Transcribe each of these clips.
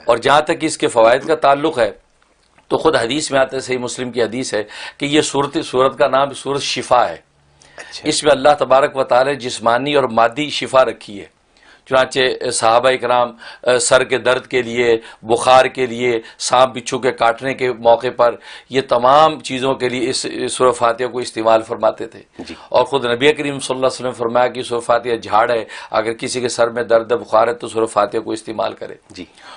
اور جہاں تک اس کے فوائد کا تعلق ہے تو خود حدیث میں آتا ہے، صحیح مسلم کی حدیث ہے کہ یہ سورت کا نام سورت شفا ہے۔ اس میں اللہ تبارک و تعالی جسمانی اور مادی شفا رکھی ہے۔ چنانچہ صحابہ اکرام سر کے درد کے لیے، بخار کے لیے، سانپ بچھو کے کاٹنے کے موقع پر، یہ تمام چیزوں کے لیے اس سورہ فاتحہ کو استعمال فرماتے تھے۔ اور خود نبی کریم صلی اللہ علیہ وسلم فرمایا کہ سورہ فاتحہ جھاڑ ہے، اگر کسی کے سر میں درد بخار ہے تو سورہ فاتحہ کو استعمال کرے۔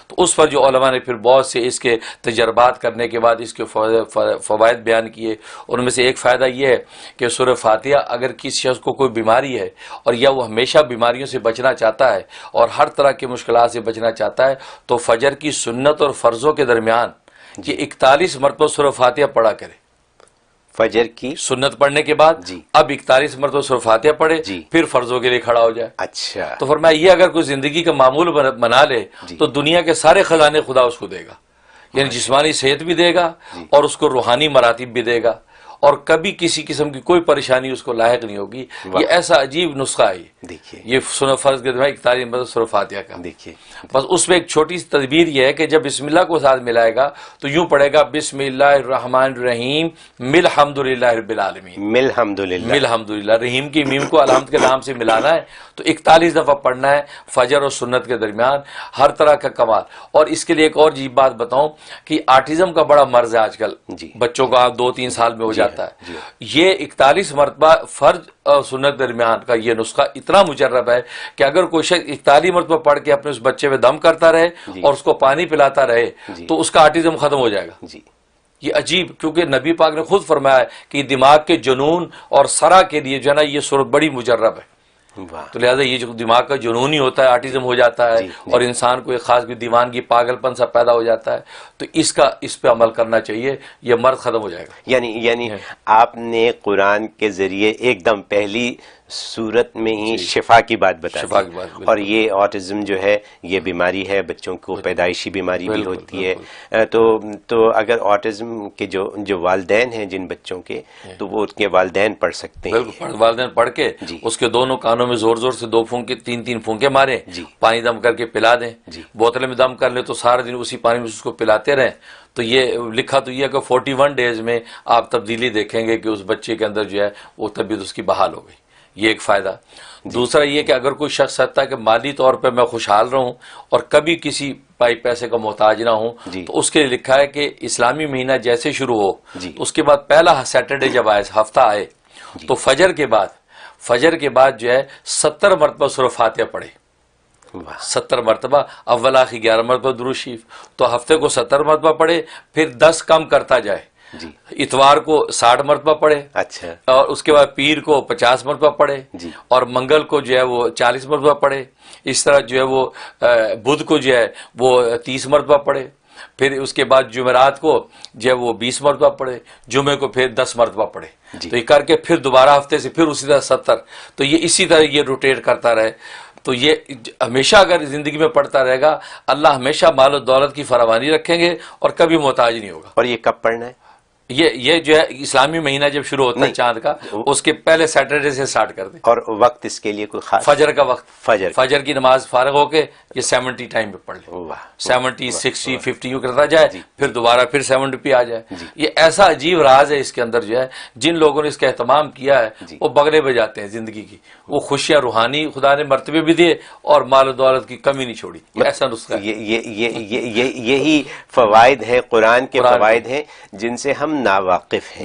تو اس پر جو علماء نے پھر بہت سے اس کے تجربات کرنے کے بعد اس کے فوائد بیان کیے، ان میں سے ایک فائدہ یہ ہے کہ سورہ فاتحہ اگر کسی شخص کو کوئی بیماری ہے اور یا وہ ہمیشہ بیماریوں سے بچنا چاہتا ہے اور ہر طرح کی مشکلات سے بچنا چاہتا ہے تو فجر کی سنت اور فرضوں کے درمیان یہ 41 مرتبہ سورہ فاتحہ پڑھا کرے۔ فجر کی سنت پڑھنے کے بعد اب 41 مرتبہ سورہ فاتحہ پڑھے، پھر فرضوں کے لیے کھڑا ہو جائے۔ اچھا، تو فرمایا یہ اگر کوئی زندگی کا معمول بنا لے تو دنیا کے سارے خزانے خدا اس کو دے گا، یعنی جسمانی صحت بھی دے گا اور اس کو روحانی مراتب بھی دے گا، اور کبھی کسی قسم کی کوئی پریشانی اس کو لاحق نہیں ہوگی۔ یہ ایسا عجیب نسخہ ہے، دیکھیے یہ سورہ فرض کے دوران 41 مرتبہ سورہ فاتحہ کا۔ دیکھیے بس اس میں ایک چھوٹی سی تدبیر یہ ہے کہ جب بسم اللہ کو ساتھ ملائے گا تو یوں پڑھے گا بسم اللہ الرحمن الرحیم مل حمد للہ رب العالمین، مل حمد للہ، رحیم کی میم کو الحمد کے نام سے ملانا ہے، تو 41 دفعہ پڑھنا ہے فجر اور سنت کے درمیان، ہر طرح کا کمال۔ اور اس کے لیے ایک اور عجیب بات بتاؤں کہ آٹزم کا بڑا مرض ہے آج کل، بچوں کا 2-3 سال میں ہو جاتا ہے۔ یہ 41 مرتبہ فرض اور سنت درمیان کا یہ نسخہ اتنا مجرب ہے کہ اگر کوئی شخص 41 مرتبہ پڑھ کے اپنے اس بچے میں دم کرتا رہے اور اس کو پانی پلاتا رہے تو اس کا آٹزم ختم ہو جائے گا۔ یہ عجیب، کیونکہ نبی پاک نے خود فرمایا ہے کہ دماغ کے جنون اور سرا کے لیے جو ہے نا یہ صورت بڑی مجرب ہے۔ تو لہٰذا یہ جو دماغ کا جنون ہی ہوتا ہے، آٹزم ہو جاتا ہے اور انسان کو ایک خاص دیوانگی پاگل پن سا پیدا ہو جاتا ہے، تو اس پہ عمل کرنا چاہیے، یہ مرض ختم ہو جائے گا۔ یعنی آپ نے قرآن کے ذریعے ایک دم پہلی صورت میں ہی شفا کی بات بتا دی، اور یہ آٹزم جو ہے یہ بیماری ہے، بچوں کو پیدائشی بیماری بھی ہوتی ہے، تو اگر آٹزم کے جو والدین ہیں جن بچوں کے، تو وہ اس کے والدین پڑھ سکتے ہیں، والدین پڑھ کے اس کے دونوں کانوں میں زور زور سے 2 پھونکے 3 پھونکے ماریں، پانی دم کر کے پلا دیں، بوتل میں دم کر لیں تو سارا دن اسی پانی میں اس کو پلاتے رہیں، تو یہ لکھا تو یہ ہے کہ 41 ڈیز میں آپ تبدیلی دیکھیں گے کہ اس بچے کے اندر جو ہے وہ طبیعت اس کی بحال ہو گئی۔ یہ ایک فائدہ۔ دوسرا یہ کہ اگر کوئی شخص چاہتا ہے کہ مالی طور پہ میں خوشحال رہوں اور کبھی کسی پیسے کا محتاج نہ ہوں، تو اس کے لیے لکھا ہے کہ اسلامی مہینہ جیسے شروع ہو تو اس کے بعد پہلا سیٹرڈے جب آئے، ہفتہ آئے، تو فجر کے بعد جو ہے 70 مرتبہ سورہ فاتحہ پڑھے، 70 مرتبہ، اول آخر 11 مرتبہ درود شریف، تو ہفتے کو 70 مرتبہ پڑھے، پھر 10 کم کرتا جائے، اتوار کو 60 مرتبہ پڑھے، اچھا، اور اس کے بعد پیر کو 50 مرتبہ پڑھے، اور منگل کو جو ہے وہ 40 مرتبہ پڑھے، اس طرح جو ہے وہ بدھ کو جو ہے وہ 30 مرتبہ پڑھے، پھر اس کے بعد جمعرات کو جو ہے وہ 20 مرتبہ پڑھے، جمعے کو پھر 10 مرتبہ پڑھے، تو یہ کر کے پھر دوبارہ ہفتے سے پھر اسی طرح 70، تو یہ اسی طرح یہ روٹیٹ کرتا رہے، تو یہ ہمیشہ اگر زندگی میں پڑھتا رہے گا اللہ ہمیشہ مال و دولت کی فراوانی رکھیں گے اور کبھی محتاج نہیں ہوگا۔ اور یہ کب پڑھنا ہے؟ یہ جو ہے اسلامی مہینہ جب شروع ہوتا ہے چاند کا، اس کے پہلے سیٹرڈے سے سٹارٹ کر دیں۔ اور وقت اس کے لیے کوئی خاص؟ فجر کا وقت، فجر کی نماز فارغ ہو کے یہ 70 ٹائم پہ پڑھ لیں، 70 60 50 یوں کرتا جائے، پھر دوبارہ پھر 70 پہ آ جائے۔ یہ ایسا عجیب راز ہے اس کے اندر جو ہے، جن لوگوں نے اس کا اہتمام کیا ہے وہ بغلے بجاتے ہیں زندگی کی، وہ خوشیاں روحانی خدا نے مرتبے بھی دیے اور مال و دولت کی کمی نہیں چھوڑی۔ ایسا نسخہ ہے۔ یہی فوائد ہیں، قرآن کے فوائد ہیں جن سے ہم ناواقف ہیں۔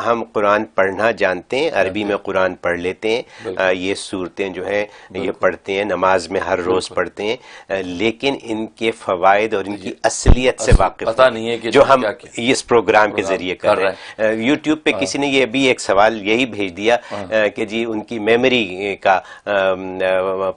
ہم قرآن پڑھنا جانتے ہیں، عربی میں قرآن پڑھ لیتے ہیں، یہ صورتیں جو ہیں یہ پڑھتے ہیں، نماز میں ہر روز پڑھتے ہیں، لیکن ان کے فوائد اور ان کی اصلیت سے واقف پتہ نہیں ہے کہ جو ہم اس پروگرام کے ذریعے کر رہے ہیں۔ یوٹیوب پہ کسی نے یہ بھی ایک سوال یہی بھیج دیا کہ جی ان کی میموری کا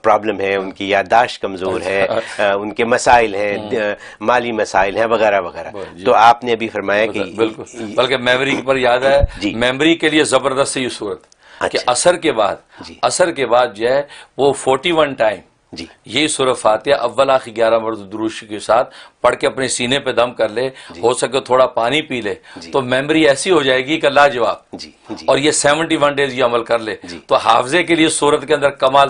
پرابلم ہے، ان کی یادداشت کمزور ہے، ان کے مسائل ہیں، مالی مسائل ہیں وغیرہ وغیرہ، تو آپ نے ابھی فرمایا کہ بلکہ میموری پر یاد ہے، میموری کے لیے زبردست یہ صورت کہ اثر کے بعد جو ہے وہ 41 ٹائم یہی سورہ فاتحہ اول آخر 11 مرتبہ درود کے ساتھ پڑھ کے اپنے سینے پہ دم کر لے، ہو سکے تھوڑا پانی پی لے، تو میموری ایسی ہو جائے گی کہ لاجواب۔ اور یہ 71 ڈیز یہ عمل کر لے تو حافظے کے لیے صورت کے اندر کمال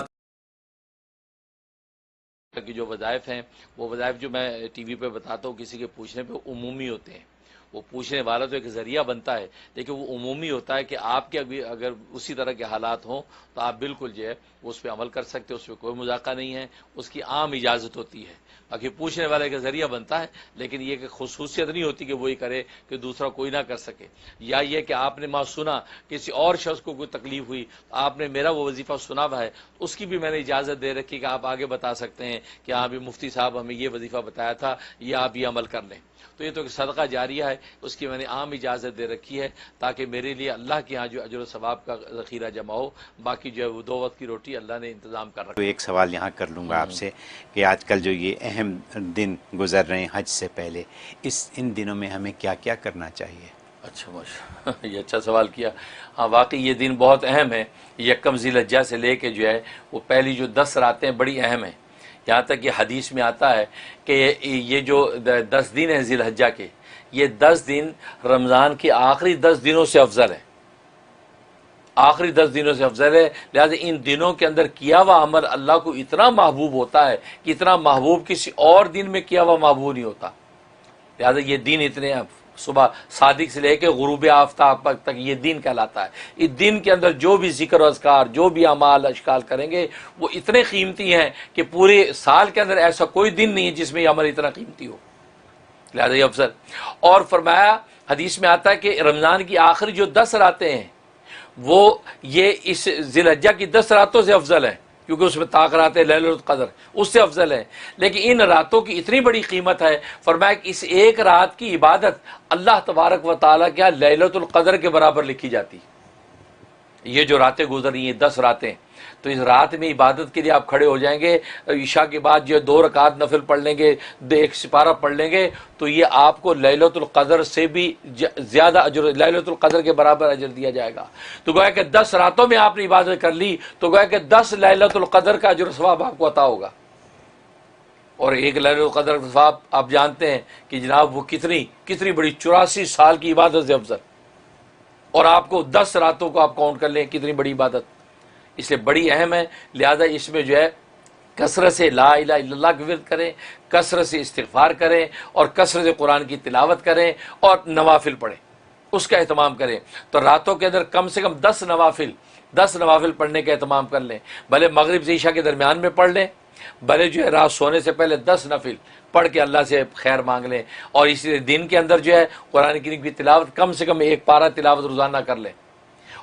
کہ جو وظائف ہیں وہ وظائف جو میں ٹی وی پہ بتاتا ہوں کسی کے پوچھنے پہ عمومی ہوتے ہیں. وہ پوچھنے والا تو ایک ذریعہ بنتا ہے لیکن وہ عمومی ہوتا ہے کہ آپ کے اگر اسی طرح کے حالات ہوں تو آپ بالکل جو ہے وہ اس پہ عمل کر سکتے، اس پہ کوئی مذاقہ نہیں ہے، اس کی عام اجازت ہوتی ہے. باقی پوچھنے والے کا ذریعہ بنتا ہے لیکن یہ کہ خصوصیت نہیں ہوتی کہ وہی کرے کہ دوسرا کوئی نہ کر سکے. یا یہ کہ آپ نے سنا کسی اور شخص کو کوئی تکلیف ہوئی، آپ نے میرا وہ وظیفہ سنا ہوا ہے، اس کی بھی میں نے اجازت دے رکھی کہ آپ آگے بتا سکتے ہیں کہ ہاں بھی مفتی صاحب ہمیں یہ وظیفہ بتایا تھا، یہ آپ یہ عمل کر لیں. تو یہ تو ایک صدقہ جاریہ ہے، اس کی میں نے عام اجازت دے رکھی ہے تاکہ میرے لیے اللہ کے ہاں جو اجر و ثواب کا ذخیرہ جمع ہو. باقی جو ہے وہ 2 وقت کی روٹی اللہ نے انتظام کر رکھا. تو ایک سوال یہاں کر لوں گا آپ سے کہ آج کل جو یہ اہم دن گزر رہے ہیں حج سے پہلے، ان دنوں میں ہمیں کیا کیا کرنا چاہیے؟ اچھا ماشاء یہ اچھا سوال کیا. ہاں واقعی یہ دن بہت اہم ہے. یکم ذی الحجہ سے لے کے جو ہے وہ پہلی جو 10 راتیں بڑی اہم ہیں. یہاں تک کہ حدیث میں آتا ہے کہ یہ جو 10 دن ہیں ذی الحجہ کے، یہ 10 دن رمضان کے آخری 10 دنوں سے افضل ہے، آخری 10 دنوں سے افضل ہے. لہٰذا ان دنوں کے اندر کیا ہوا عمل اللہ کو اتنا محبوب ہوتا ہے کہ اتنا محبوب کسی اور دن میں کیا ہوا محبوب نہیں ہوتا. لہٰذا یہ دن اتنے صبح صادق سے لے کے غروب آفتاب تک یہ دن کہلاتا ہے. اس دن کے اندر جو بھی ذکر و اذکار، جو بھی اعمال اشکال کریں گے وہ اتنے قیمتی ہیں کہ پورے سال کے اندر ایسا کوئی دن نہیں ہے جس میں یہ عمل اتنا قیمتی ہو. لہٰذا یہ افضل. اور فرمایا حدیث میں آتا ہے کہ رمضان کی آخری جو 10 راتیں ہیں وہ یہ اس ذی الحجہ کی 10 راتوں سے افضل ہے، کیونکہ اس میں طاق رات لیلۃ القدر اس سے افضل ہے. لیکن ان راتوں کی اتنی بڑی قیمت ہے، فرمایا کہ اس ایک رات کی عبادت اللہ تبارک و تعالیٰ کے لیلۃ القدر کے برابر لکھی جاتی. یہ جو راتیں گزر رہی ہیں 10 راتیں، تو اس رات میں عبادت کے لیے آپ کھڑے ہو جائیں گے، عشاء کے بعد جو 2 رکعت نفل پڑھ لیں گے، 1 سپارہ پڑھ لیں گے، تو یہ آپ کو لیلۃ القدر سے بھی زیادہ اجر، لیلۃ القدر کے برابر اجر دیا جائے گا. تو گویا کہ 10 راتوں میں آپ نے عبادت کر لی تو گویا کہ 10 لیلۃ القدر کا اجر و ثواب آپ کو عطا ہوگا. اور ایک لیلۃ القدر کا ثواب آپ جانتے ہیں کہ جناب وہ کتنی بڑی 84 سال کی عبادت سے افضل. اور آپ کو 10 راتوں کو آپ کاؤنٹ کر لیں کتنی بڑی عبادت، اس لیے بڑی اہم ہے. لہذا اس میں جو ہے کثرت سے لا الہ الا اللہ کی ورد کریں، کثرت سے استغفار کریں، اور کثرت سے قرآن کی تلاوت کریں اور نوافل پڑھیں، اس کا اہتمام کریں. تو راتوں کے اندر کم سے کم 10 نوافل پڑھنے کا اہتمام کر لیں. بھلے مغرب سے عشاء کے درمیان میں پڑھ لیں، بھلے جو ہے رات سونے سے پہلے 10 نفل پڑھ کے اللہ سے خیر مانگ لیں. اور اسی دن کے اندر جو ہے قرآن کریم کی تلاوت کم سے کم 1 پارہ تلاوت روزانہ کر لیں.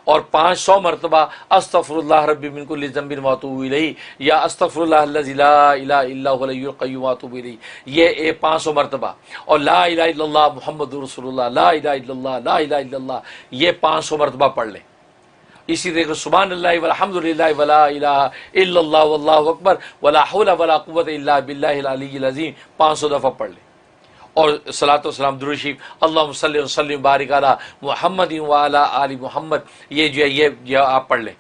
اور 500 مرتبہ استغفر اللہ ربی من کل ذنب واتوب الیہ، یا استغفر اللہ الذی لا الہ الا هو الحی القیوم واتوب الیہ، یہ 500 مرتبہ. اور لا الہ الا اللہ محمد رسول اللہ، لا الہ الا اللہ، لا الہ الا اللہ، یہ 500 مرتبہ پڑھ لیں. اسی طریقے سبحان اللہ والحمد للہ ولا الہ الا اللہ واللہ اکبر ولا حول ولا قوت الا باللہ العلی العظیم 500 دفعہ پڑھ لیں. اور صلاۃ و سلام درود شریف اللہم صلی وسلم بارک علی محمد وعلی آل محمد، یہ جو ہے یہ آپ پڑھ لیں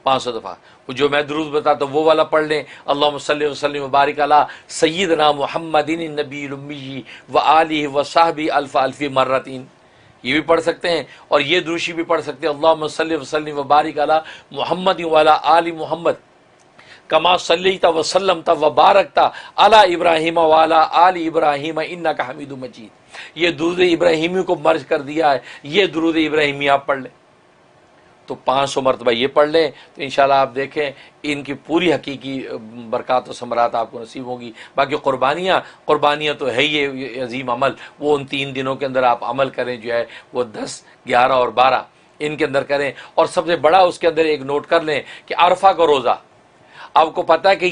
500 دفعہ. جو میں درود بتاتا ہوں وہ والا پڑھ لیں، اللہم صلی وسلم بارک علی سیدنا محمد النبی الامی وآلہ وصحبہ الف الف مرتین، یہ بھی پڑھ سکتے ہیں. اور یہ درود شریف بھی پڑھ سکتے ہیں، اللہم صلی وسلم وبارک علی محمد وعلی آل محمد کما صلیت وسلمت وبارکت علی ابراہیم وعلی آل ابراہیم انک حمید مجید. یہ درود ابراہیمی کو مرج کر دیا ہے، یہ درود ابراہیمی آپ پڑھ لیں. تو 500 مرتبہ یہ پڑھ لیں تو انشاءاللہ آپ دیکھیں ان کی پوری حقیقی برکات و ثمرات آپ کو نصیب ہوں گی. باقی قربانیاں تو ہے یہ عظیم عمل، وہ ان 3 دنوں کے اندر آپ عمل کریں، جو ہے وہ 10، 11 اور 12 ان کے اندر کریں. اور سب سے بڑا اس کے اندر ایک نوٹ کر لیں کہ عرفہ کا روزہ، آپ کو پتہ ہے کہ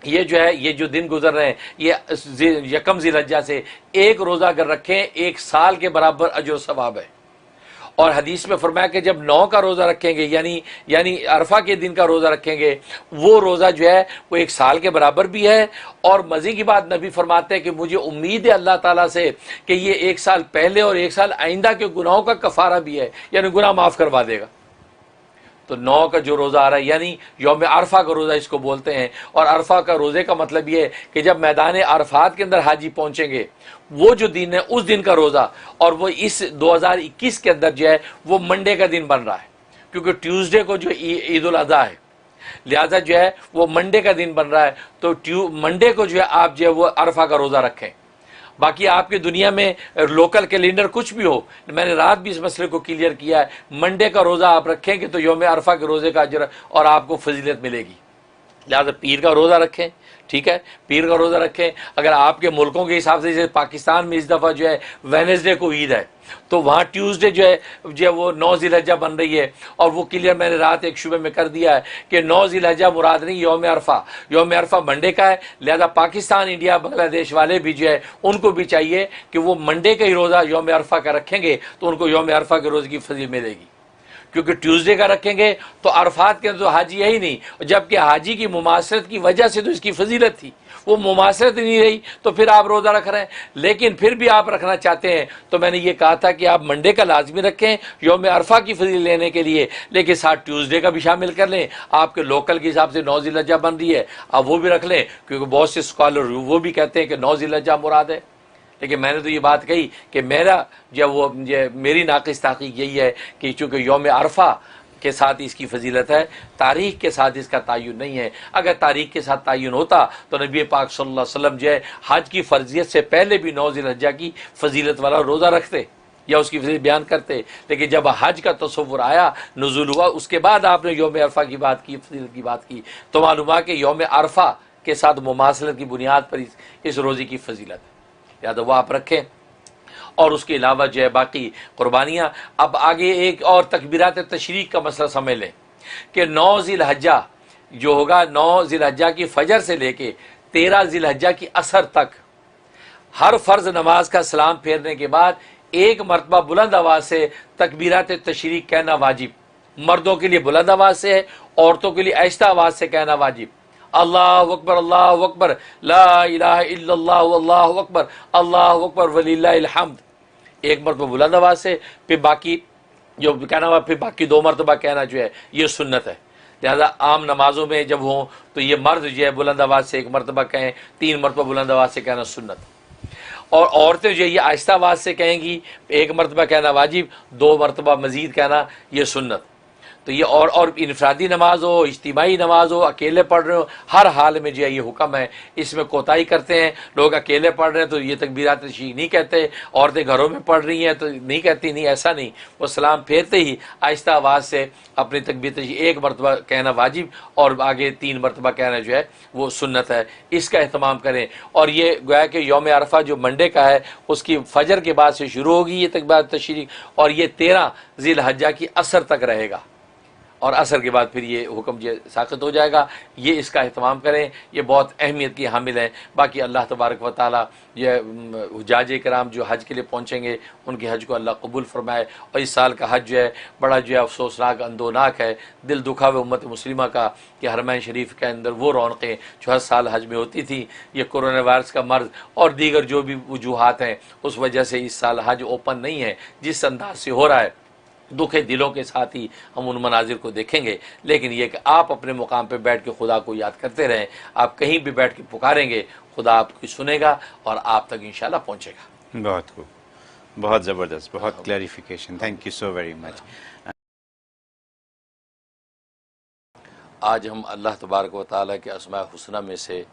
یہ جو ہے یہ جو دن گزر رہے ہیں یہ یکم ذی الحجہ سے ایک روزہ اگر رکھیں 1 سال کے برابر اجر و ثواب ہے. اور حدیث میں فرمایا کہ جب 9 کا روزہ رکھیں گے یعنی عرفہ کے دن کا روزہ رکھیں گے، وہ روزہ جو ہے وہ 1 سال کے برابر بھی ہے. اور مزے کی بات نبی فرماتے ہیں کہ مجھے امید ہے اللہ تعالیٰ سے کہ یہ 1 سال پہلے اور 1 سال آئندہ کے گناہوں کا کفارہ بھی ہے، یعنی گناہ معاف کروا دے گا. تو 9 کا جو روزہ آ رہا ہے یعنی یوم عرفہ کا روزہ اس کو بولتے ہیں. اور عرفہ کا روزے کا مطلب یہ ہے کہ جب میدان عرفات کے اندر حاجی پہنچیں گے، وہ جو دن ہے اس دن کا روزہ، اور وہ اس 2021 کے اندر جو ہے وہ منڈے کا دن بن رہا ہے، کیونکہ ٹیوزڈے کو جو عید الاضحیٰ ہے. لہٰذا جو ہے وہ منڈے کا دن بن رہا ہے تو منڈے کو جو ہے آپ جو ہے وہ عرفہ کا روزہ رکھیں. باقی آپ کی دنیا میں لوکل کیلنڈر کچھ بھی ہو، میں نے رات بھی اس مسئلے کو کلیئر کیا ہے، منڈے کا روزہ آپ رکھیں گے تو یوم عرفہ کے روزے کا اجر اور آپ کو فضیلت ملے گی. لہٰذا پیر کا روزہ رکھیں، ٹھیک ہے، پیر کا روزہ رکھیں. اگر آپ کے ملکوں کے حساب سے جیسے پاکستان میں اس دفعہ جو ہے وینسڈے کو عید ہے تو وہاں ٹیوزڈے جو ہے وہ 9 ذی الحجہ بن رہی ہے، اور وہ کلیئر میں نے رات ایک شعبے میں کر دیا ہے کہ 9 ذی الحجہ مراد نہیں، یوم عرفہ. یوم عرفہ منڈے کا ہے، لہذا پاکستان، انڈیا، بنگلہ دیش والے بھی جو ہے ان کو بھی چاہیے کہ وہ منڈے کا ہی روزہ یوم عرفہ کا رکھیں گے تو ان کو یوم عرفہ کے روزے کی فضیلت ملے گی. کیونکہ ٹیوزڈے کا رکھیں گے تو عرفات کے تو حاجی ہے ہی نہیں، جبکہ حاجی کی مماثلت کی وجہ سے تو اس کی فضیلت تھی، وہ مماثلت نہیں رہی تو پھر آپ روزہ رکھ رہے ہیں. لیکن پھر بھی آپ رکھنا چاہتے ہیں تو میں نے یہ کہا تھا کہ آپ منڈے کا لازمی رکھیں یوم عرفہ کی فضیلت لینے کے لیے، لیکن ساتھ ٹیوزڈے کا بھی شامل کر لیں. آپ کے لوکل کے حساب سے 9 ذی الحجہ بن رہی ہے، آپ وہ بھی رکھ لیں، کیونکہ بہت سے اسکالر وہ بھی کہتے ہیں کہ 9 ذی الحجہ مراد ہے. لیکن میں نے تو یہ بات کہی کہ میری ناقص تحقیق یہی ہے کہ چونکہ یوم عرفہ کے ساتھ اس کی فضیلت ہے، تاریخ کے ساتھ اس کا تعین نہیں ہے. اگر تاریخ کے ساتھ تعین ہوتا تو نبی پاک صلی اللہ علیہ وسلم جو ہے حج کی فرضیت سے پہلے بھی 9 ذی الحجہ کی فضیلت والا روزہ رکھتے یا اس کی فضیلت بیان کرتے. لیکن جب حج کا تصور آیا، نزول ہوا، اس کے بعد آپ نے یوم عرفہ کی بات کی، فضیلت کی بات کی، تو معلوم ہوا کہ یوم عرفہ کے ساتھ مماثلت کی بنیاد پر اس روزے کی فضیلت ہے، یاد وہ آپ رکھیں. اور اس کے علاوہ جو ہے باقی قربانیاں. اب آگے ایک اور تکبیرات تشریق کا مسئلہ سمجھ لیں کہ 9 ذی الحجہ جو ہوگا، 9 ذی الحجہ کی فجر سے لے کے 13 ذی الحجہ کی عصر تک ہر فرض نماز کا سلام پھیرنے کے بعد ایک مرتبہ بلند آواز سے تکبیرات تشریق کہنا واجب. مردوں کے لیے بلند آواز سے ہے، عورتوں کے لیے آہستہ آواز سے کہنا واجب. اللہ اکبر، اللہ اکبر، لا الہ الا اللہ، اللہ اکبر، اللہ اکبر وللہ الحمد، ایک مرتبہ بلند آواز سے. پھر باقی جو کہنا ہوا پھر باقی 2 مرتبہ کہنا جو ہے یہ سنت ہے. لہذا عام نمازوں میں جب ہوں تو یہ مرد جو ہے بلند آواز سے 1 مرتبہ کہیں، 3 مرتبہ بلند آواز سے کہنا سنت. اور عورتیں جو ہے یہ آہستہ آواز سے کہیں گی، 1 مرتبہ کہنا واجب، 2 مرتبہ مزید کہنا یہ سنت. تو یہ اور انفرادی نماز ہو، اجتماعی نماز ہو، اکیلے پڑھ رہے ہو، ہر حال میں جو ہے یہ حکم ہے. اس میں کوتاہی کرتے ہیں لوگ، اکیلے پڑھ رہے ہیں تو یہ تکبیرات تشریق نہیں کہتے، عورتیں گھروں میں پڑھ رہی ہیں تو نہیں کہتی، نہیں ایسا نہیں. وہ سلام پھیرتے ہی آہستہ آواز سے اپنی تکبیر تشریق 1 مرتبہ کہنا واجب اور آگے 3 مرتبہ کہنا جو ہے وہ سنت ہے. اس کا اہتمام کریں. اور یہ گویا کہ یوم عرفہ جو منڈے کا ہے اس کی فجر کے بعد سے شروع ہوگی یہ تکبیرات تشریق، اور یہ 13 ذی الحجہ کی عصر تک رہے گا، اور عصر کے بعد پھر یہ حکم جو ساقط ہو جائے گا. یہ اس کا اہتمام کریں، یہ بہت اہمیت کی حامل ہیں. باقی اللہ تبارک و تعالیٰ یہ حجاج کرام جو حج کے لیے پہنچیں گے ان کے حج کو اللہ قبول فرمائے. اور اس سال کا حج جو ہے بڑا جو ہے افسوسناک، اندوناک ہے. دل دکھا ہوئے امت مسلمہ کا کہ حرمین شریف کے اندر وہ رونقیں جو ہر سال حج میں ہوتی تھیں، یہ کورونا وائرس کا مرض اور دیگر جو بھی وجوہات ہیں اس وجہ سے اس سال حج اوپن نہیں ہے. جس انداز سے ہو رہا ہے دکھے دلوں کے ساتھ ہی ہم ان مناظر کو دیکھیں گے. لیکن یہ کہ آپ اپنے مقام پہ بیٹھ کے خدا کو یاد کرتے رہیں. آپ کہیں بھی بیٹھ کے پکاریں گے خدا آپ کی سنے گا اور آپ تک انشاءاللہ پہنچے گا. بہت خوب، بہت زبردست، بہت clarification. Thank you so very much. آج ہم اللہ تبارک و تعالیٰ کے اسماء الحسنہ میں سے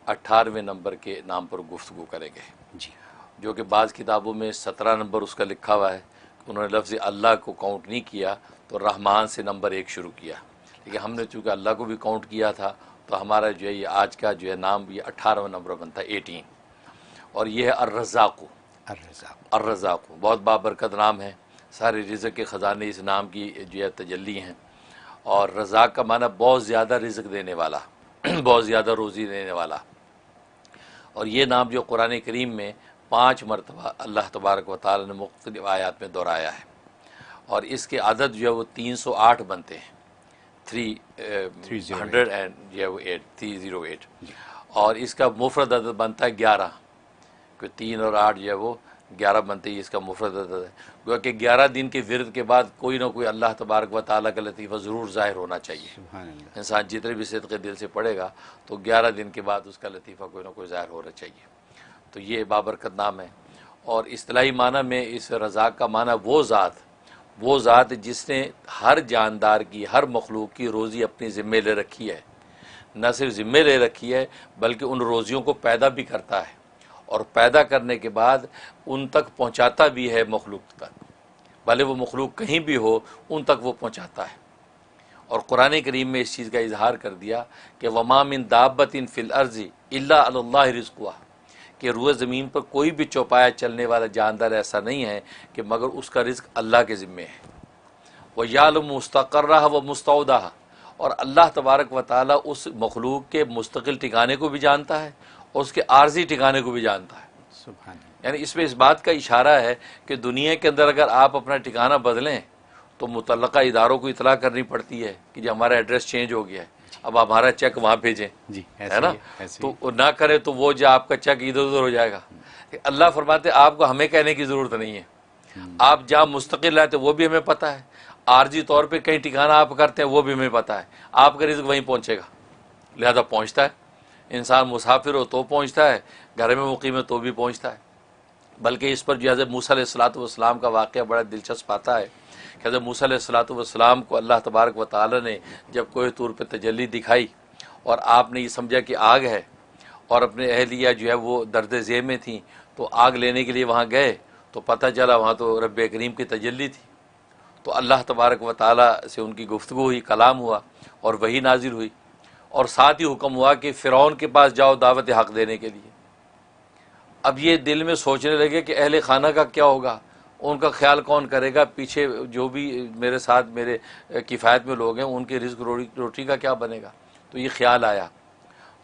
18ویں نمبر کے نام پر گفتگو کریں گے، جی، جو کہ بعض کتابوں میں 17 نمبر اس کا لکھا ہوا ہے. انہوں نے لفظ اللہ کو کاؤنٹ نہیں کیا تو رحمان سے نمبر 1 شروع کیا. لیکن ہم نے چونکہ اللہ کو بھی کاؤنٹ کیا تھا تو ہمارا جو ہے یہ آج کا جو ہے نام یہ 18واں نمبر بنتا ہے، 18. اور یہ ہے الرزاق. الرزاق بہت بابرکت نام ہے. سارے رزق کے خزانے اس نام کی جو ہے تجلی ہیں. اور رزاق کا معنی بہت زیادہ رزق دینے والا، بہت زیادہ روزی دینے والا. اور یہ نام جو قرآن کریم میں 5 مرتبہ اللہ تبارک و تعالی نے مختلف آیات میں دہرایا ہے. اور اس کے عدد جو ہے وہ 308 بنتے ہیں، 300 اینڈ جو ہے وہ 308. اور اس کا مفرد عدد بنتا ہے 11، کہ 3 اور 8 جو ہے وہ 11 بنتے ہی اس کا مفرد عدد ہے. گویا کہ 11 دن کے ورد کے بعد کوئی نہ کوئی اللہ تبارک و تعالیٰ کا لطیفہ ضرور ظاہر ہونا چاہیے. انسان جتنے بھی صدقے دل سے پڑھے گا تو 11 دن کے بعد اس کا لطیفہ کوئی نہ کوئی ظاہر ہونا چاہیے. تو یہ بابرکت نام ہے. اور اصطلاحی معنی میں اس رزاق کا معنی وہ ذات وہ ذات جس نے ہر جاندار کی، ہر مخلوق کی روزی اپنی ذمے لے رکھی ہے، نہ صرف ذمے لے رکھی ہے بلکہ ان روزیوں کو پیدا بھی کرتا ہے، اور پیدا کرنے کے بعد ان تک پہنچاتا بھی ہے مخلوق تک، بھلے وہ مخلوق کہیں بھی ہو ان تک وہ پہنچاتا ہے۔ اور قرآن کریم میں اس چیز کا اظہار کر دیا کہ وَمَا مِن دَابَّةٍ فِي الْأَرْضِ إِلَّا عَلَى اللَّهِ رِزْقُهَا، کہ روئے زمین پر کوئی بھی چوپایا چلنے والا جاندار ایسا نہیں ہے کہ مگر اس کا رزق اللہ کے ذمے ہے۔ وَيَعْلَمُ مُسْتَقَرَّهَا وَمُسْتَوْدَعَهَا، اور اللہ تبارک و تعالیٰ اس مخلوق کے مستقل ٹھکانے کو بھی جانتا ہے اور اس کے عارضی ٹھکانے کو بھی جانتا ہے۔ سبحان اللہ۔ یعنی اس میں اس بات کا اشارہ ہے کہ دنیا کے اندر اگر آپ اپنا ٹھکانہ بدلیں تو متعلقہ اداروں کو اطلاع کرنی پڑتی ہے کہ جی ہمارا ایڈریس چینج ہو گیا ہے، اب ہمارا چیک وہاں بھیجیں، جی ہے نا؟ تو نہ کرے تو وہ جو آپ کا چیک ادھر ادھر ہو جائے گا۔ اللہ فرماتے آپ کو ہمیں کہنے کی ضرورت نہیں ہے، آپ جہاں مستقل رہتے وہ بھی ہمیں پتہ ہے، عارضی طور پہ کہیں ٹھکانہ آپ کرتے ہیں وہ بھی ہمیں پتہ ہے، آپ کا رزق وہیں پہنچے گا، لہذا پہنچتا ہے۔ انسان مسافر ہو تو پہنچتا ہے، گھر میں مقیم ہے تو بھی پہنچتا ہے۔ بلکہ اس پر جو حضرت موسیٰ علیہ السلام کا واقعہ بڑا دلچسپ آتا ہے کہ حضرت موسیٰ علیہ السلام کو اللہ تبارک و تعالی نے جب کوہ طور پہ تجلی دکھائی اور آپ نے یہ سمجھا کہ آگ ہے اور اپنے اہلیہ جو ہے وہ درد ذیل میں تھیں، تو آگ لینے کے لیے وہاں گئے تو پتہ چلا وہاں تو رب کریم کی تجلی تھی، تو اللہ تبارک و تعالی سے ان کی گفتگو ہوئی، کلام ہوا اور وحی نازل ہوئی، اور ساتھ ہی حکم ہوا کہ فرعون کے پاس جاؤ دعوت حق دینے کے لیے۔ اب یہ دل میں سوچنے لگے کہ اہل خانہ کا کیا ہوگا، ان کا خیال کون کرے گا، پیچھے جو بھی میرے ساتھ میرے کفایت میں لوگ ہیں ان کے رزق روٹی کا کیا بنے گا، تو یہ خیال آیا۔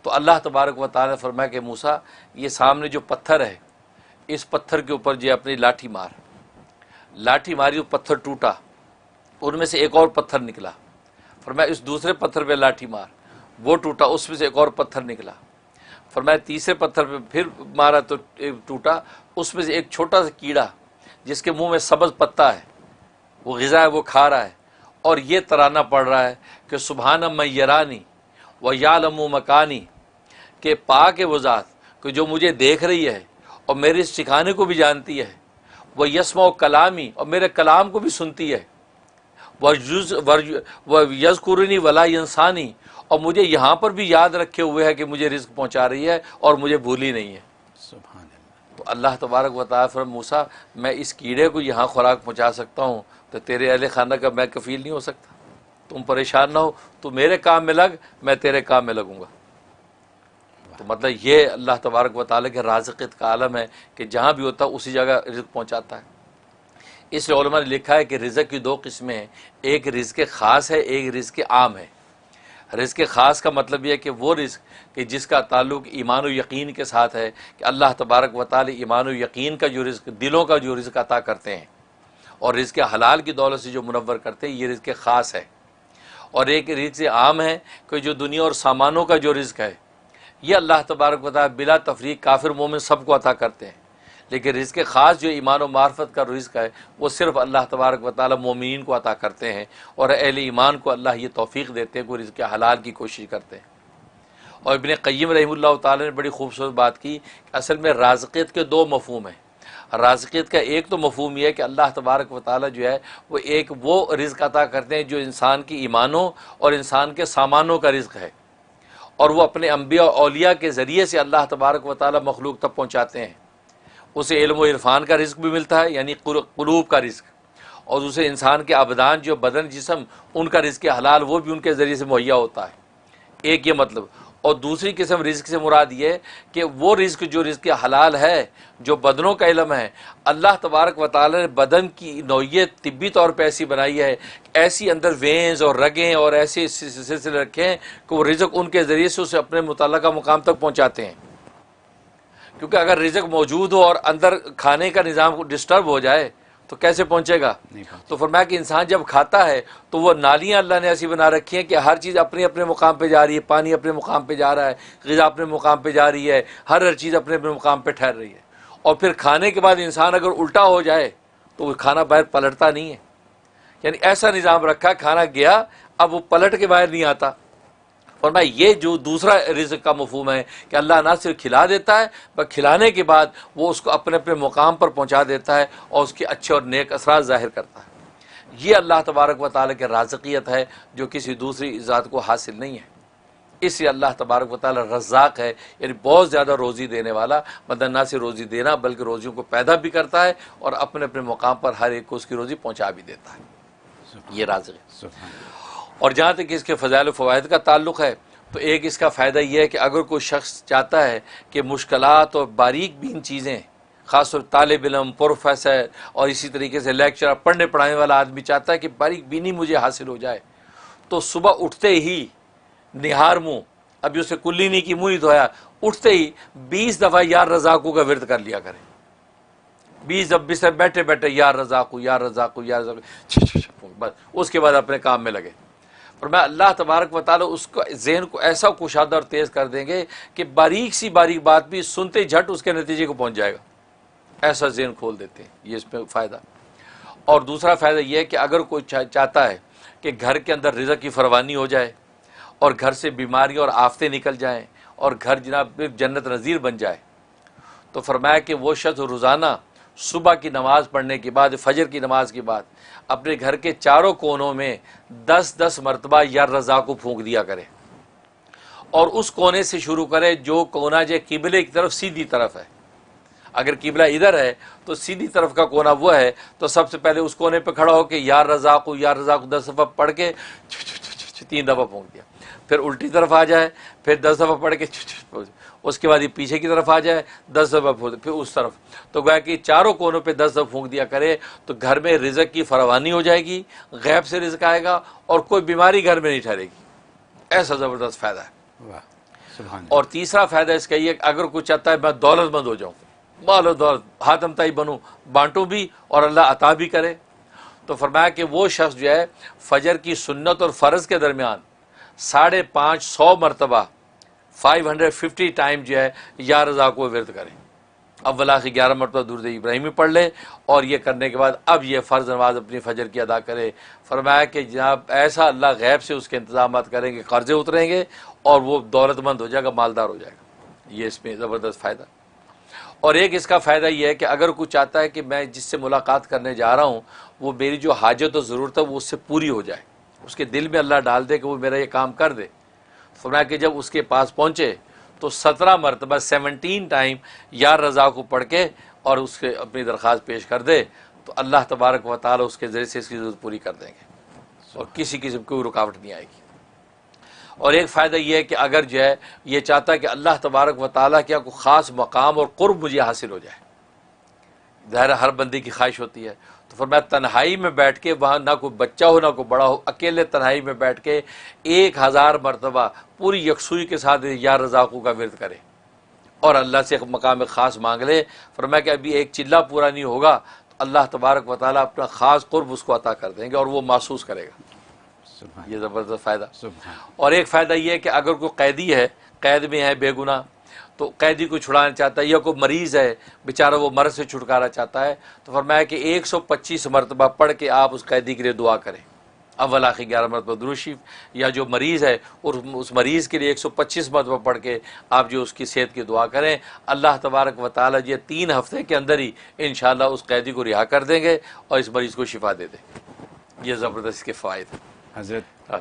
تو اللہ تبارک و تعالی نے فرمایا کہ موسیٰ یہ سامنے جو پتھر ہے اس پتھر کے اوپر جو اپنی لاٹھی مار، لاٹھی ماری وہ پتھر ٹوٹا، ان میں سے ایک اور پتھر نکلا، فرمایا اس دوسرے پتھر پہ لاٹھی مار، وہ ٹوٹا، اس میں سے ایک اور پتھر نکلا، فرمایا تیسرے پتھر پہ پھر مارا تو ٹوٹا، اس میں سے ایک چھوٹا سا کیڑا جس کے منہ میں سبز پتا ہے، وہ غذا ہے وہ کھا رہا ہے، اور یہ ترانہ پڑھ رہا ہے کہ سبحان من یرانی و یعلم مکانی، کہ پاک ہے وہ ذات کہ جو مجھے دیکھ رہی ہے اور میرے اس ٹھکانے کو بھی جانتی ہے، وہ یسمع کلامی، اور میرے کلام کو بھی سنتی ہے، وہ یذکرنی ولا ینسانی، اور مجھے یہاں پر بھی یاد رکھے ہوئے ہے کہ مجھے رزق پہنچا رہی ہے اور مجھے بھولی نہیں ہے۔ سبحان اللہ۔ تو اللہ تبارک و تعالیٰ فرمایا موسیٰ میں اس کیڑے کو یہاں خوراک پہنچا سکتا ہوں تو تیرے اہل خانہ کا میں کفیل نہیں ہو سکتا، تم پریشان نہ ہو، تو میرے کام میں لگ، میں تیرے کام میں لگوں گا۔ تو مطلب یہ اللہ تبارک و تعالیٰ کے رازقیت کا عالم ہے کہ جہاں بھی ہوتا ہے اسی جگہ رزق پہنچاتا ہے۔ اس لیے علماء نے لکھا ہے کہ رزق کی دو قسمیں ہیں، ایک رزق خاص ہے، ایک رزق عام ہے۔ رزق خاص کا مطلب یہ ہے کہ وہ رزق کہ جس کا تعلق ایمان و یقین کے ساتھ ہے، کہ اللہ تبارک و تعالی ایمان و یقین کا جو رزق، دلوں کا جو رزق عطا کرتے ہیں اور رزق حلال کی دولت سے جو منور کرتے ہیں، یہ رزق خاص ہے۔ اور ایک رزق عام ہے کہ جو دنیا اور سامانوں کا جو رزق ہے، یہ اللہ تبارک و تعالی بلا تفریق کافر مومن سب کو عطا کرتے ہیں، لیکن رزق خاص جو ایمان و معرفت کا رزق ہے وہ صرف اللہ تبارک و تعالی مومنین کو عطا کرتے ہیں، اور اہل ایمان کو اللہ یہ توفیق دیتے ہیں کہ وہ رزق حلال کی کوشش کرتے ہیں۔ اور ابن قیم رحمہ اللہ تعالی نے بڑی خوبصورت بات کی کہ اصل میں رازقیت کے دو مفہوم ہیں۔ رازقیت کا ایک تو مفہوم یہ ہے کہ اللہ تبارک و تعالی جو ہے وہ ایک وہ رزق عطا کرتے ہیں جو انسان کی ایمانوں اور انسان کے سامانوں کا رزق ہے، اور وہ اپنے انبیاء اور اولیاء کے ذریعے سے اللہ تبارک و تعالی مخلوق تک پہنچاتے ہیں۔ اسے علم و عرفان کا رزق بھی ملتا ہے، یعنی قلوب کا رزق، اور اسے انسان کے ابدان جو بدن جسم ان کا رزق حلال وہ بھی ان کے ذریعے سے مہیا ہوتا ہے، ایک یہ مطلب۔ اور دوسری قسم رزق سے مراد یہ ہے کہ وہ رزق جو رزق حلال ہے، جو بدنوں کا علم ہے، اللہ تبارک و تعالی نے بدن کی نوعیت طبی طور پہ ایسی بنائی ہے، ایسی اندر وینز اور رگیں اور ایسے سلسلے رکھے ہیں کہ وہ رزق ان کے ذریعے سے اسے اپنے متعلقہ مقام تک پہنچاتے ہیں۔ کیونکہ اگر رزق موجود ہو اور اندر کھانے کا نظام ڈسٹرب ہو جائے تو کیسے پہنچے گا؟ تو فرمایا کہ انسان جب کھاتا ہے تو وہ نالیاں اللہ نے ایسی بنا رکھی ہیں کہ ہر چیز اپنے اپنے مقام پہ جا رہی ہے، پانی اپنے مقام پہ جا رہا ہے، غذا اپنے مقام پہ جا رہی ہے، ہر چیز اپنے اپنے مقام پہ ٹھہر رہی ہے۔ اور پھر کھانے کے بعد انسان اگر الٹا ہو جائے تو وہ کھانا باہر پلٹتا نہیں ہے، یعنی ایسا نظام رکھا، کھانا گیا اب وہ پلٹ کے باہر نہیں آتا۔ فرمایا یہ جو دوسرا رزق کا مفہوم ہے کہ اللہ نہ صرف کھلا دیتا ہے بلکہ کھلانے کے بعد وہ اس کو اپنے اپنے مقام پر پہنچا دیتا ہے اور اس کے اچھے اور نیک اثرات ظاہر کرتا ہے۔ یہ اللہ تبارک و تعالیٰ کی رازقیت ہے جو کسی دوسری ذات کو حاصل نہیں ہے. اس لیے اللہ تبارک و تعالیٰ رزاق ہے، یعنی بہت زیادہ روزی دینے والا، مطلب نہ صرف روزی دینا بلکہ روزیوں کو پیدا بھی کرتا ہے اور اپنے اپنے مقام پر ہر ایک کو اس کی روزی پہنچا بھی دیتا ہے. یہ رازق ہے. اور جہاں تک اس کے فضائل و فوائد کا تعلق ہے تو ایک اس کا فائدہ یہ ہے کہ اگر کوئی شخص چاہتا ہے کہ مشکلات اور باریک بین چیزیں، خاص طور طالب علم، پروفیسر اور اسی طریقے سے لیکچرر، پڑھنے پڑھانے والا آدمی چاہتا ہے کہ باریک بینی مجھے حاصل ہو جائے، تو صبح اٹھتے ہی نہار منہ، ابھی اسے کلی نہیں کی، منہ نہیں دھویا، اٹھتے ہی 20 دفعہ یا رزاقو کا ورد کر لیا کرے. 20 دفعہ سے بیٹھے بیٹھے یا رزاقو یا رزاقو یا رزاقو، بس اس کے بعد اپنے کام میں لگے. اور میں اللہ تبارک و تعالیٰ اس کو ذہن کو ایسا کشادہ اور تیز کر دیں گے کہ باریک سی باریک بات بھی سنتے جھٹ اس کے نتیجے کو پہنچ جائے گا. ایسا ذہن کھول دیتے ہیں. یہ اس میں فائدہ. اور دوسرا فائدہ یہ ہے کہ اگر کوئی چاہتا ہے کہ گھر کے اندر رزق کی فراوانی ہو جائے اور گھر سے بیماریاں اور آفتیں نکل جائیں اور گھر جناب جنت نظیر بن جائے، تو فرمایا کہ وہ شخص روزانہ صبح کی نماز پڑھنے کے بعد، فجر کی نماز کے بعد اپنے گھر کے چاروں کونوں میں 10 مرتبہ یا رضا کو پھونک دیا کرے، اور اس کونے سے شروع کرے جو کونا جو قبلے کی طرف سیدھی طرف ہے. اگر قبلہ ادھر ہے تو سیدھی طرف کا کونا وہ ہے، تو سب سے پہلے اس کونے پہ کھڑا ہو کے یا رزاق 10 دفعہ پڑھ کے 3 دفعہ پھونک دیا. پھر الٹی طرف آ جائے، پھر 10 دفعہ پڑھ کے، اس کے بعد یہ پیچھے کی طرف آ جائے 10 دفعہ پھونک، پھر اس طرف. تو گویا کہ چاروں کونوں پہ 10 دفعہ پھونک دیا کرے تو گھر میں رزق کی فراوانی ہو جائے گی، غیب سے رزق آئے گا اور کوئی بیماری گھر میں نہیں ٹھہرے گی. ایسا زبردست فائدہ ہے. اور تیسرا فائدہ اس کا یہ کہ اگر کوئی چاہتا ہے میں دولت مند ہو جاؤں، مال و دولت حاتم تائی بنوں، بانٹوں بھی اور اللہ عطا بھی کرے، تو فرمایا کہ وہ شخص جو ہے فجر کی سنت اور فرض کے درمیان 550 مرتبہ 550 ٹائم جو ہے یا رضا کو ورد کرے. اول آخر 11 مرتبہ درود ابراہیمی پڑھ لے، اور یہ کرنے کے بعد اب یہ فرض نماز اپنی فجر کی ادا کرے. فرمایا کہ جناب ایسا اللہ غیب سے اس کے انتظامات کریں گے، قرضے اتریں گے اور وہ دولت مند ہو جائے گا، مالدار ہو جائے گا. یہ اس میں زبردست فائدہ. اور ایک اس کا فائدہ یہ ہے کہ اگر کوئی چاہتا ہے کہ میں جس سے ملاقات کرنے جا رہا ہوں وہ میری جو حاجت و ضرورت ہے وہ اس سے پوری ہو جائے، اس کے دل میں اللہ ڈال دے کہ وہ میرا یہ کام کر دے. فرمایا کہ جب اس کے پاس پہنچے تو 17 مرتبہ 17 ٹائم یا رضا کو پڑھ کے اور اس کے اپنی درخواست پیش کر دے تو اللہ تبارک و تعالی اس کے ذریعے سے اس کی ضرورت پوری کر دیں گے اور کسی قسم کی کوئی رکاوٹ نہیں آئے گی. اور ایک فائدہ یہ ہے کہ اگر جو ہے یہ چاہتا ہے کہ اللہ تبارک و تعالیٰ کیا کوئی خاص مقام اور قرب مجھے حاصل ہو جائے، ظاہر ہر بندے کی خواہش ہوتی ہے، تو فرمایا تنہائی میں بیٹھ کے، وہاں نہ کوئی بچہ ہو نہ کوئی بڑا ہو، اکیلے تنہائی میں بیٹھ کے 1000 مرتبہ پوری یکسوئی کے ساتھ یا رزاقوں کا ورد کرے اور اللہ سے مقام خاص مانگ لے. فرمایا کہ ابھی ایک چلہ پورا نہیں ہوگا تو اللہ تبارک و تعالیٰ اپنا خاص قرب اس کو عطا کر دیں گے اور وہ محسوس کرے گا. یہ زبردست فائدہ. اور ایک فائدہ یہ ہے کہ اگر کوئی قیدی ہے، قید میں ہے بے گناہ، تو قیدی کو چھڑانا چاہتا ہے، یا کوئی مریض ہے بیچارہ وہ مرض سے چھٹکارا چاہتا ہے، تو فرمایا کہ 125 مرتبہ پڑھ کے آپ اس قیدی کے لیے دعا کریں. اول آخر 11 مرتبہ درود شریف، یا جو مریض ہے اور اس مریض کے لیے 125 مرتبہ پڑھ کے آپ جو اس کی صحت کی دعا کریں. اللہ تبارک و تعالیٰ یہ 3 ہفتے کے اندر ہی انشاءاللہ اس قیدی کو رہا کر دیں گے اور اس مریض کو شفا دے دیں. یہ زبردست کے فوائد حضرت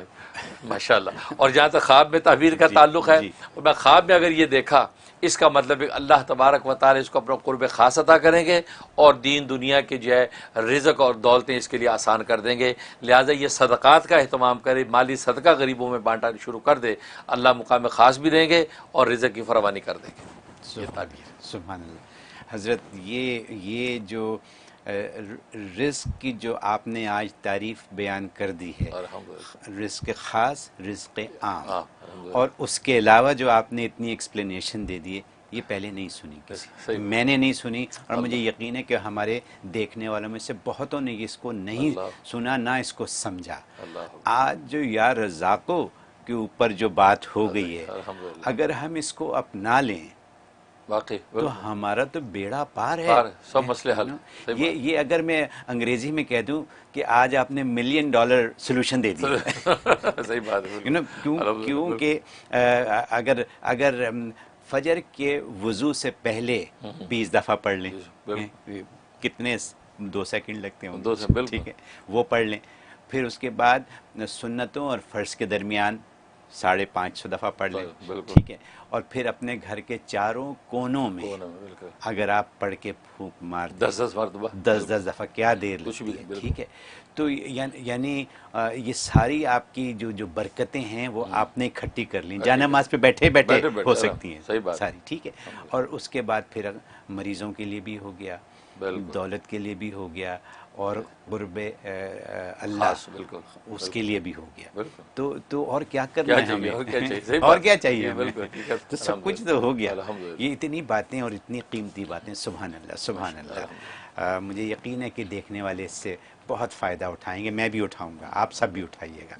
ماشاءاللہ. اور جہاں تک خواب میں تعبیر کا تعلق ہے، اور میں خواب میں اگر یہ دیکھا، اس کا مطلب ہے اللہ تبارک و تعالی اس کو اپنا قرب خاص عطا کریں گے اور دین دنیا کے جو ہے رزق اور دولتیں اس کے لیے آسان کر دیں گے. لہٰذا یہ صدقات کا اہتمام کرے، مالی صدقہ غریبوں میں بانٹنا شروع کر دے، اللہ مقام خاص بھی دیں گے اور رزق کی فراوانی کر دیں گے. یہ تعبیر. سبحان اللہ. حضرت یہ جو رزق کی جو آپ نے آج تعریف بیان کر دی ہے، رزق خاص، رزق عام، اور اس کے علاوہ جو آپ نے اتنی ایکسپلینیشن دے دی ہے، یہ پہلے نہیں سنی کسی، میں نے نہیں سنی، اور مجھے یقین ہے کہ ہمارے دیکھنے والوں میں سے بہتوں نے اس کو نہیں سنا، نہ اس کو سمجھا. آج جو یا رزاقوں کے اوپر جو بات ہو گئی ہے، اگر ہم اس کو اپنا لیں واقعی تو ہمارا تو بیڑا پار ہے، سب مسئلے حل. یہ اگر میں انگریزی میں کہہ دوں کہ آج آپ نے $1 ملین سولوشن دے دیا. صحیح بات ہے. کیونکہ اگر فجر کے وضو سے پہلے 20 دفعہ پڑھ لیں، کتنے 2 سیکنڈ لگتے ہیں 2 سیکنڈ، ٹھیک ہے، وہ پڑھ لیں. پھر اس کے بعد سنتوں اور فرض کے درمیان 550 دفعہ پڑھ لیں، ٹھیک ہے. اور پھر اپنے گھر کے چاروں کونوں میں اگر آپ پڑھ کے پھونک مار دیں 10 مرتبہ، 10 دفعہ، کیا دیر لگتی ہے، ٹھیک ہے. تو یعنی یہ ساری آپ کی جو برکتیں ہیں وہ آپ نے اکٹھی کر لیں، جا نماز پہ بیٹھے بیٹھے ہو سکتی ہیں ساری، ٹھیک ہے. اور اس کے بعد پھر مریضوں کے لیے بھی ہو گیا، دولت کے لیے بھی ہو گیا، اور قرب اللہ اس کے لیے بھی ہو گیا. تو اور کیا کرنا ہے ہمیں، اور کیا چاہیے ہمیں، تو سب کچھ تو ہو گیا. یہ اتنی باتیں اور اتنی قیمتی باتیں، سبحان اللہ سبحان اللہ. مجھے یقین ہے کہ دیکھنے والے اس سے بہت فائدہ اٹھائیں گے، میں بھی اٹھاؤں گا، آپ سب بھی اٹھائیے گا.